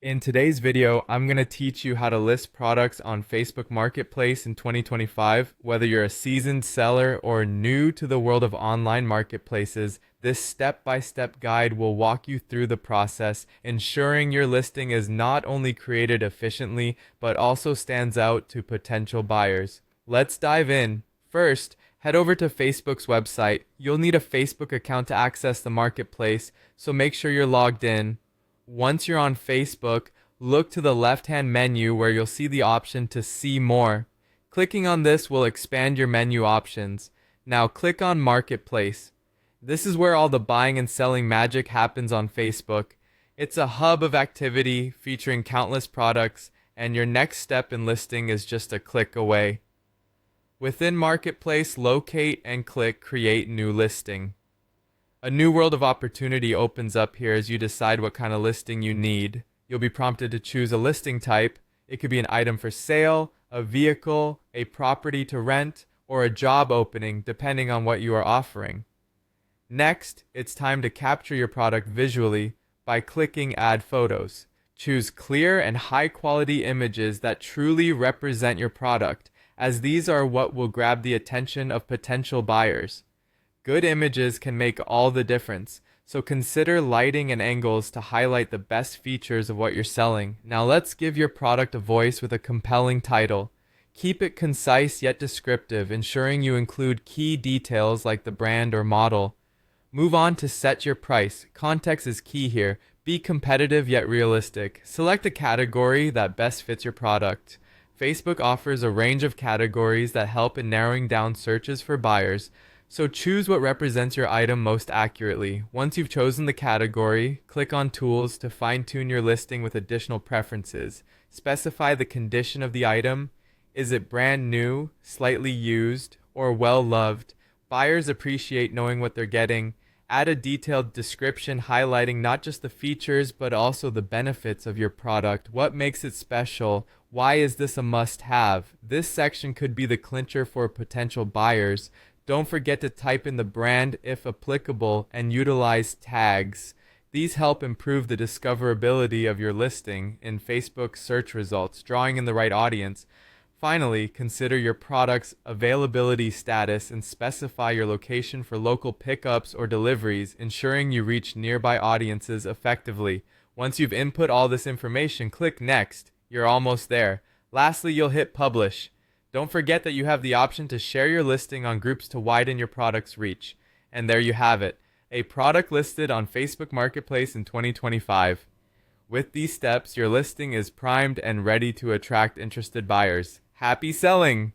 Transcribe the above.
In today's video, I'm going to teach you how to list products on Facebook Marketplace in 2025. Whether you're a seasoned seller or new to the world of online marketplaces, this step-by-step guide will walk you through the process, ensuring your listing is not only created efficiently, but also stands out to potential buyers. Let's dive in. First, head over to Facebook's website. You'll need a Facebook account to access the marketplace, so make sure you're logged in. Once you're on Facebook, look to the left-hand menu where you'll see the option to see more. Clicking on this will expand your menu options. Now click on Marketplace. This is where all the buying and selling magic happens on Facebook. It's a hub of activity featuring countless products, and your next step in listing is just a click away. Within Marketplace, locate and click Create New Listing. A new world of opportunity opens up here as you decide what kind of listing you need. You'll be prompted to choose a listing type. It could be an item for sale, a vehicle, a property to rent, or a job opening, depending on what you are offering. Next, it's time to capture your product visually by clicking Add Photos. Choose clear and high-quality images that truly represent your product, as these are what will grab the attention of potential buyers. Good images can make all the difference, so consider lighting and angles to highlight the best features of what you're selling. Now let's give your product a voice with a compelling title. Keep it concise yet descriptive, ensuring you include key details like the brand or model. Move on to set your price. Context is key here. Be competitive yet realistic. Select a category that best fits your product. Facebook offers a range of categories that help in narrowing down searches for buyers, so choose what represents your item most accurately. Once you've chosen the category, click on Tools to fine-tune your listing with additional preferences. Specify the condition of the item. Is it brand new, slightly used, or well-loved? Buyers appreciate knowing what they're getting. Add a detailed description highlighting not just the features, but also the benefits of your product. What makes it special? Why is this a must-have? This section could be the clincher for potential buyers. Don't forget to type in the brand if applicable and utilize tags. These help improve the discoverability of your listing in Facebook search results, drawing in the right audience. Finally, consider your product's availability status and specify your location for local pickups or deliveries, ensuring you reach nearby audiences effectively. Once you've input all this information, click Next. You're almost there. Lastly, you'll hit Publish. Don't forget that you have the option to share your listing on groups to widen your product's reach. And there you have it, a product listed on Facebook Marketplace in 2025. With these steps, your listing is primed and ready to attract interested buyers. Happy selling!